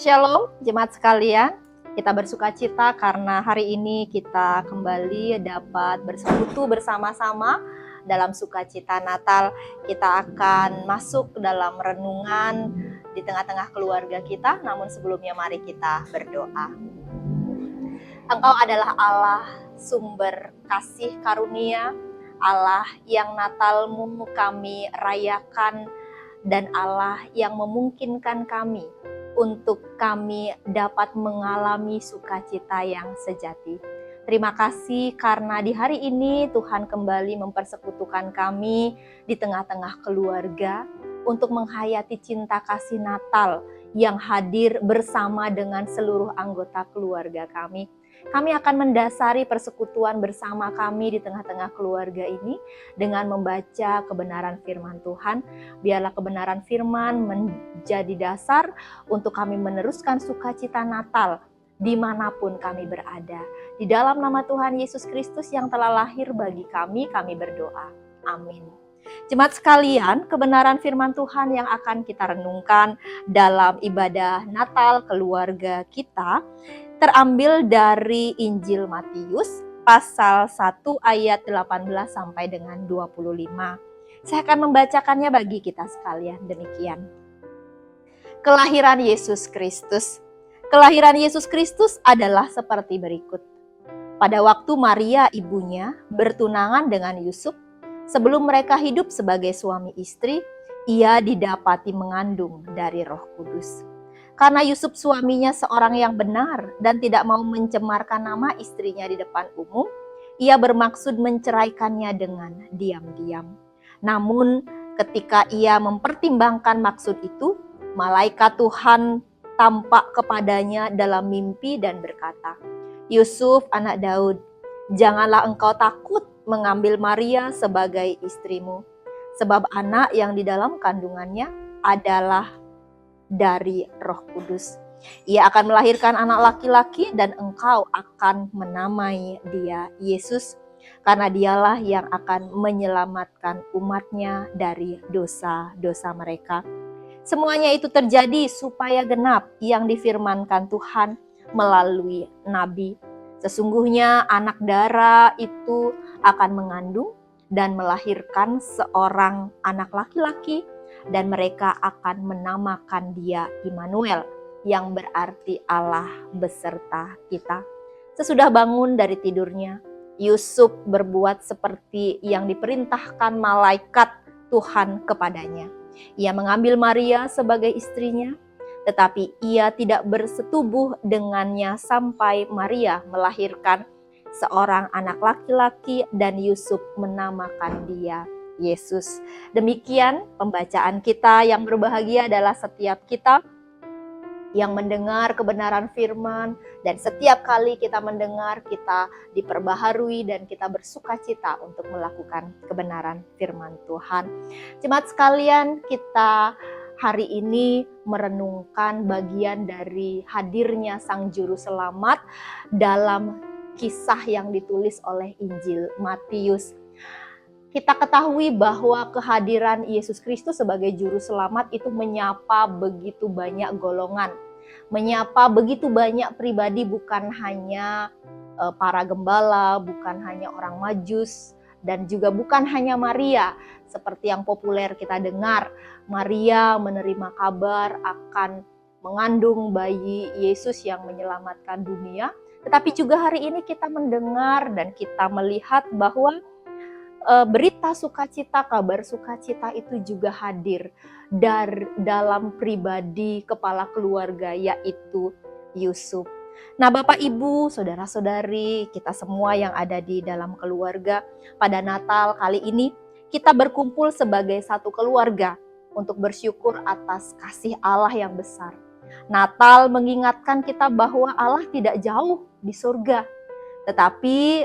Shalom, jemaat sekalian. Kita bersukacita karena hari ini kita kembali dapat bersekutu bersama-sama dalam sukacita Natal. Kita akan masuk dalam renungan di tengah-tengah keluarga kita, namun sebelumnya mari kita berdoa. Engkau adalah Allah sumber kasih karunia, Allah yang Natalmu kami rayakan, dan Allah yang memungkinkan kami untuk kami dapat mengalami sukacita yang sejati. Terima kasih karena di hari ini Tuhan kembali mempersekutukan kami di tengah-tengah keluarga untuk menghayati cinta kasih Natal yang hadir bersama dengan seluruh anggota keluarga kami. Kami akan mendasari persekutuan bersama kami di tengah-tengah keluarga ini dengan membaca kebenaran firman Tuhan. Biarlah kebenaran firman menjadi dasar untuk kami meneruskan sukacita Natal dimanapun kami berada. Di dalam nama Tuhan Yesus Kristus yang telah lahir bagi kami berdoa. Amin. Jemaat sekalian, kebenaran firman Tuhan yang akan kita renungkan dalam ibadah Natal keluarga kita terambil dari Injil Matius pasal 1 ayat 18 sampai dengan 25. Saya akan membacakannya bagi kita sekalian demikian. Kelahiran Yesus Kristus. Kelahiran Yesus Kristus adalah seperti berikut. Pada waktu Maria ibunya bertunangan dengan Yusuf, sebelum mereka hidup sebagai suami istri, ia didapati mengandung dari Roh Kudus. Karena Yusuf suaminya seorang yang benar dan tidak mau mencemarkan nama istrinya di depan umum, ia bermaksud menceraikannya dengan diam-diam. Namun ketika ia mempertimbangkan maksud itu, malaikat Tuhan tampak kepadanya dalam mimpi dan berkata, "Yusuf anak Daud, janganlah engkau takut mengambil Maria sebagai istrimu, sebab anak yang di dalam kandungannya adalah dari Roh Kudus. Ia akan melahirkan anak laki-laki dan engkau akan menamai dia Yesus, karena dialah yang akan menyelamatkan umatnya dari dosa-dosa mereka." Semuanya itu terjadi supaya genap yang difirmankan Tuhan melalui nabi. Sesungguhnya anak dara itu akan mengandung dan melahirkan seorang anak laki-laki, dan mereka akan menamakan dia Immanuel, yang berarti Allah beserta kita. Sesudah bangun dari tidurnya, Yusuf berbuat seperti yang diperintahkan malaikat Tuhan kepadanya. Ia mengambil Maria sebagai istrinya, tetapi ia tidak bersetubuh dengannya sampai Maria melahirkan seorang anak laki-laki dan Yusuf menamakan dia Yesus. Demikian pembacaan kita. Yang berbahagia adalah setiap kita yang mendengar kebenaran firman, dan setiap kali kita mendengar kita diperbaharui dan kita bersukacita untuk melakukan kebenaran firman Tuhan. Jemaat sekalian, kita hari ini merenungkan bagian dari hadirnya Sang Juru Selamat dalam kisah yang ditulis oleh Injil Matius. Kita ketahui bahwa kehadiran Yesus Kristus sebagai juru selamat itu menyapa begitu banyak golongan, menyapa begitu banyak pribadi, bukan hanya para gembala, bukan hanya orang Majus, dan juga bukan hanya Maria. Seperti yang populer kita dengar, Maria menerima kabar akan mengandung bayi Yesus yang menyelamatkan dunia. Tetapi juga hari ini kita mendengar dan kita melihat bahwa berita sukacita, kabar sukacita itu juga hadir dalam pribadi kepala keluarga, yaitu Yusuf. Nah, Bapak Ibu, saudara-saudari, kita semua yang ada di dalam keluarga, pada Natal kali ini kita berkumpul sebagai satu keluarga untuk bersyukur atas kasih Allah yang besar. Natal mengingatkan kita bahwa Allah tidak jauh di surga, tetapi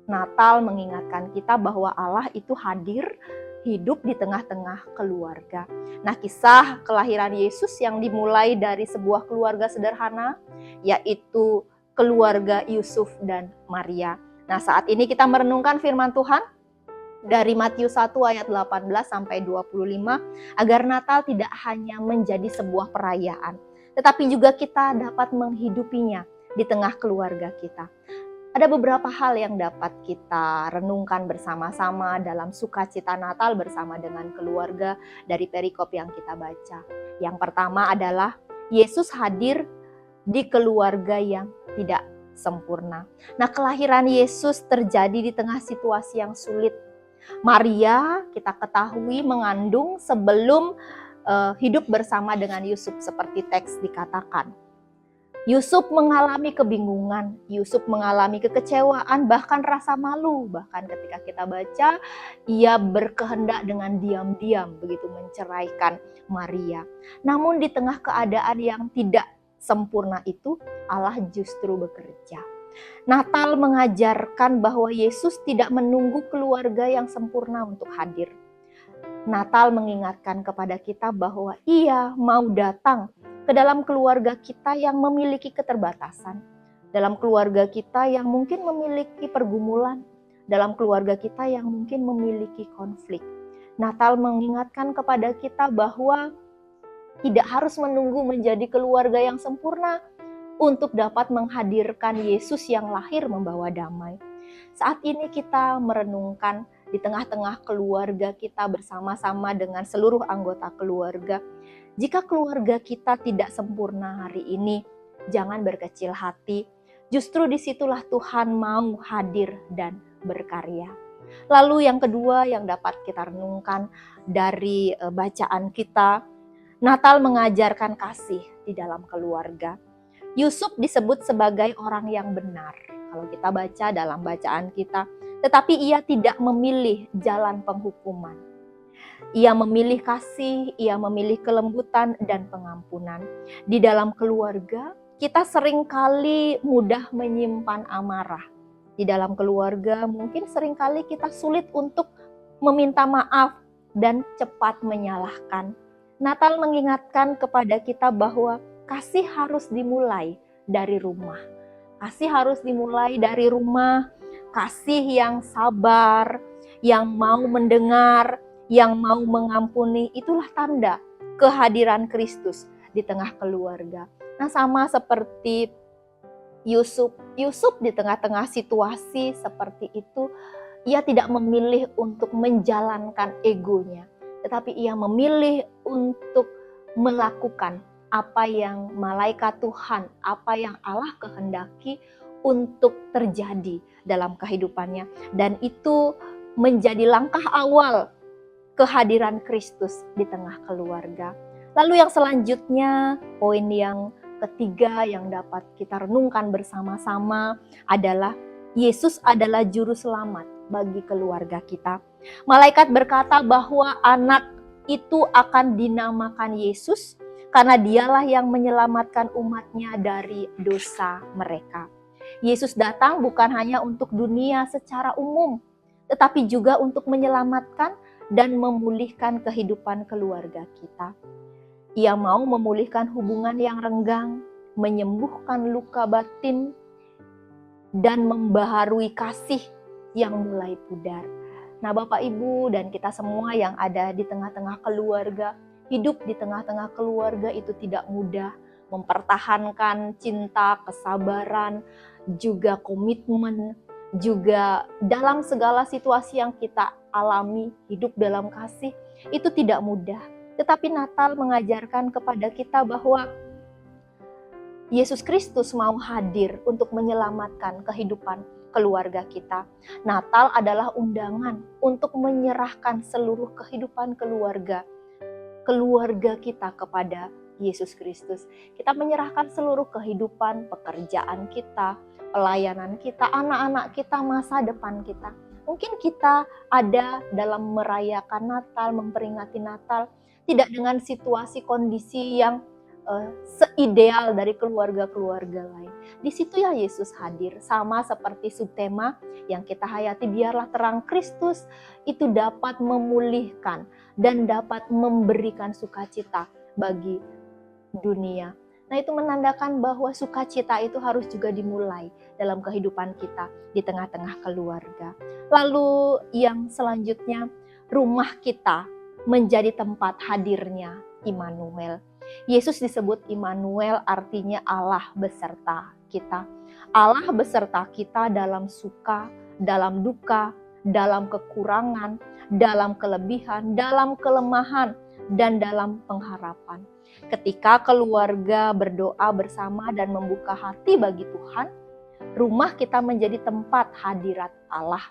Natal mengingatkan kita bahwa Allah itu hadir, hidup di tengah-tengah keluarga. Nah, kisah kelahiran Yesus yang dimulai dari sebuah keluarga sederhana, yaitu keluarga Yusuf dan Maria. Nah, saat ini kita merenungkan firman Tuhan dari Matius 1 ayat 18 sampai 25, agar Natal tidak hanya menjadi sebuah perayaan, tetapi juga kita dapat menghidupinya di tengah keluarga kita. Ada beberapa hal yang dapat kita renungkan bersama-sama dalam sukacita Natal bersama dengan keluarga dari perikop yang kita baca. Yang pertama adalah Yesus hadir di keluarga yang tidak sempurna. Nah, kelahiran Yesus terjadi di tengah situasi yang sulit. Maria, kita ketahui, mengandung sebelum hidup bersama dengan Yusuf seperti teks dikatakan. Yusuf mengalami kebingungan, Yusuf mengalami kekecewaan, bahkan rasa malu. Bahkan ketika kita baca, ia berkehendak dengan diam-diam begitu menceraikan Maria. Namun di tengah keadaan yang tidak sempurna itu, Allah justru bekerja. Natal mengajarkan bahwa Yesus tidak menunggu keluarga yang sempurna untuk hadir. Natal mengingatkan kepada kita bahwa Ia mau datang ke dalam keluarga kita yang memiliki keterbatasan, dalam keluarga kita yang mungkin memiliki pergumulan, dalam keluarga kita yang mungkin memiliki konflik. Natal mengingatkan kepada kita bahwa tidak harus menunggu menjadi keluarga yang sempurna untuk dapat menghadirkan Yesus yang lahir membawa damai. Saat ini kita merenungkan di tengah-tengah keluarga kita bersama-sama dengan seluruh anggota keluarga. Jika keluarga kita tidak sempurna hari ini, jangan berkecil hati. Justru disitulah Tuhan mau hadir dan berkarya. Lalu yang kedua yang dapat kita renungkan dari bacaan kita, Natal mengajarkan kasih di dalam keluarga. Yusuf disebut sebagai orang yang benar. Kalau kita baca dalam bacaan kita, tetapi ia tidak memilih jalan penghukuman. Ia memilih kasih, ia memilih kelembutan dan pengampunan. Di dalam keluarga, kita seringkali mudah menyimpan amarah. Di dalam keluarga, mungkin seringkali kita sulit untuk meminta maaf dan cepat menyalahkan. Natal mengingatkan kepada kita bahwa kasih harus dimulai dari rumah. Kasih harus dimulai dari rumah, kasih yang sabar, yang mau mendengar, yang mau mengampuni, itulah tanda kehadiran Kristus di tengah keluarga. Nah, sama seperti Yusuf di tengah-tengah situasi seperti itu, ia tidak memilih untuk menjalankan egonya, tetapi ia memilih untuk melakukan apa yang malaikat Tuhan, apa yang Allah kehendaki untuk terjadi dalam kehidupannya. Dan itu menjadi langkah awal kehadiran Kristus di tengah keluarga. Lalu yang selanjutnya, poin yang ketiga yang dapat kita renungkan bersama-sama adalah Yesus adalah juru selamat bagi keluarga kita. Malaikat berkata bahwa anak itu akan dinamakan Yesus karena dialah yang menyelamatkan umatnya dari dosa mereka. Yesus datang bukan hanya untuk dunia secara umum, tetapi juga untuk menyelamatkan dan memulihkan kehidupan keluarga kita. Ia mau memulihkan hubungan yang renggang, menyembuhkan luka batin, dan membaharui kasih yang mulai pudar. Nah, Bapak Ibu dan kita semua yang ada di tengah-tengah keluarga, hidup di tengah-tengah keluarga itu tidak mudah. Mempertahankan cinta, kesabaran, juga komitmen, juga dalam segala situasi yang kita alami, hidup dalam kasih, itu tidak mudah. Tetapi Natal mengajarkan kepada kita bahwa Yesus Kristus mau hadir untuk menyelamatkan kehidupan keluarga kita. Natal adalah undangan untuk menyerahkan seluruh kehidupan keluarga kita kepada Yesus Kristus. Kita menyerahkan seluruh kehidupan, pekerjaan kita, pelayanan kita, anak-anak kita, masa depan kita. Mungkin kita ada dalam merayakan Natal, memperingati Natal, tidak dengan situasi kondisi yang seideal dari keluarga-keluarga lain. Di situ ya Yesus hadir, sama seperti subtema yang kita hayati, biarlah terang Kristus itu dapat memulihkan dan dapat memberikan sukacita bagi dunia. Nah, itu menandakan bahwa sukacita itu harus juga dimulai dalam kehidupan kita di tengah-tengah keluarga. Lalu yang selanjutnya, rumah kita menjadi tempat hadirnya Immanuel. Yesus disebut Immanuel, artinya Allah beserta kita. Allah beserta kita dalam suka, dalam duka, dalam kekurangan, dalam kelebihan, dalam kelemahan, dan dalam pengharapan. Ketika keluarga berdoa bersama dan membuka hati bagi Tuhan, rumah kita menjadi tempat hadirat Allah.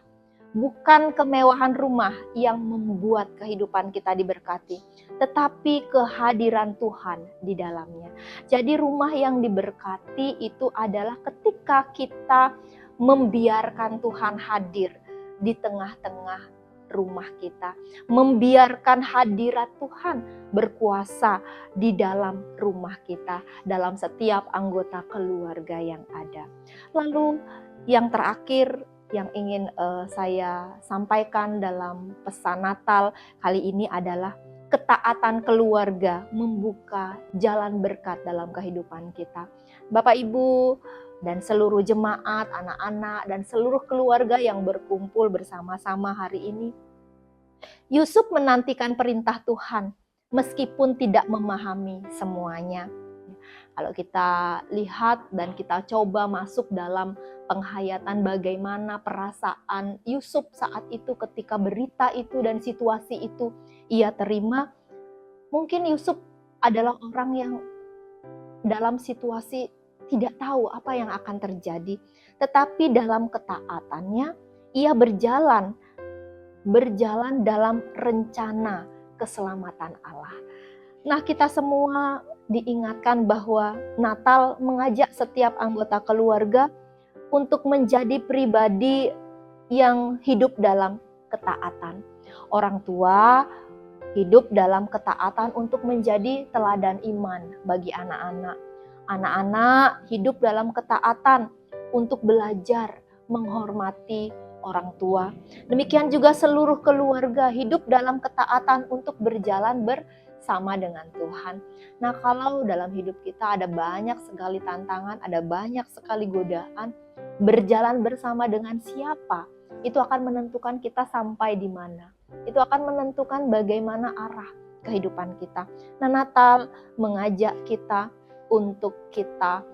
Bukan kemewahan rumah yang membuat kehidupan kita diberkati, tetapi kehadiran Tuhan di dalamnya. Jadi rumah yang diberkati itu adalah ketika kita membiarkan Tuhan hadir di tengah-tengah rumah kita. Membiarkan hadirat Tuhan berkuasa di dalam rumah kita, dalam setiap anggota keluarga yang ada. Lalu yang terakhir, yang ingin saya sampaikan dalam pesan Natal kali ini adalah ketaatan keluarga membuka jalan berkat dalam kehidupan kita. Bapak Ibu dan seluruh jemaat, anak-anak dan seluruh keluarga yang berkumpul bersama-sama hari ini, Yusuf menantikan perintah Tuhan meskipun tidak memahami semuanya. Kalau kita lihat dan kita coba masuk dalam penghayatan bagaimana perasaan Yusuf saat itu ketika berita itu dan situasi itu ia terima, mungkin Yusuf adalah orang yang dalam situasi tidak tahu apa yang akan terjadi, tetapi dalam ketaatannya ia berjalan dalam rencana keselamatan Allah. Nah, kita semua diingatkan bahwa Natal mengajak setiap anggota keluarga untuk menjadi pribadi yang hidup dalam ketaatan. Orang tua hidup dalam ketaatan untuk menjadi teladan iman bagi anak-anak. Anak-anak hidup dalam ketaatan untuk belajar menghormati orang tua. Demikian juga seluruh keluarga hidup dalam ketaatan untuk berjalan bersama dengan Tuhan. Nah, kalau dalam hidup kita ada banyak sekali tantangan, ada banyak sekali godaan, berjalan bersama dengan siapa, itu akan menentukan kita sampai di mana. Itu akan menentukan bagaimana arah kehidupan kita. Nah, Natal mengajak kita untuk kita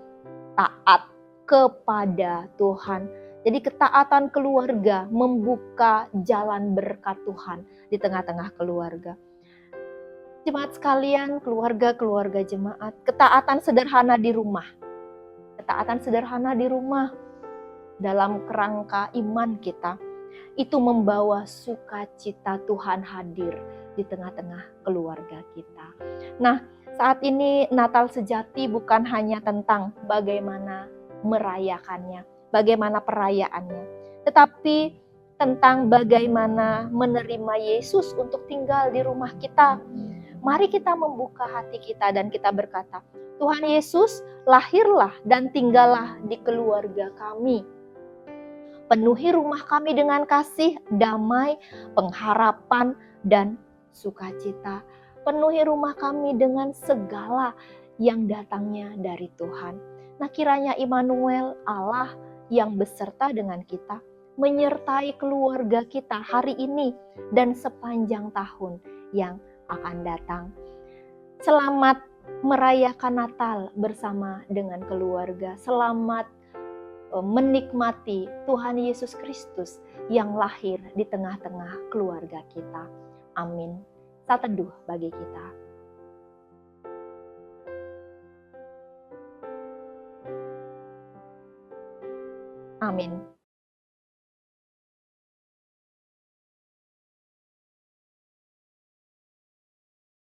taat kepada Tuhan. Jadi ketaatan keluarga membuka jalan berkat Tuhan di tengah-tengah keluarga. Jemaat sekalian, keluarga jemaat, ketaatan sederhana di rumah. Ketaatan sederhana di rumah dalam kerangka iman kita, itu membawa sukacita Tuhan hadir di tengah-tengah keluarga kita. Nah, saat ini Natal sejati bukan hanya tentang bagaimana merayakannya, bagaimana perayaannya, tetapi tentang bagaimana menerima Yesus untuk tinggal di rumah kita. Mari kita membuka hati kita dan kita berkata, Tuhan Yesus, lahirlah dan tinggallah di keluarga kami. Penuhi rumah kami dengan kasih, damai, pengharapan, dan sukacita. Penuhi rumah kami dengan segala yang datangnya dari Tuhan. Nah, kiranya Immanuel, Allah yang beserta dengan kita, menyertai keluarga kita hari ini dan sepanjang tahun yang akan datang. Selamat merayakan Natal bersama dengan keluarga. Selamat menikmati Tuhan Yesus Kristus yang lahir di tengah-tengah keluarga kita. Amin. Saat teduh bagi kita. Amin.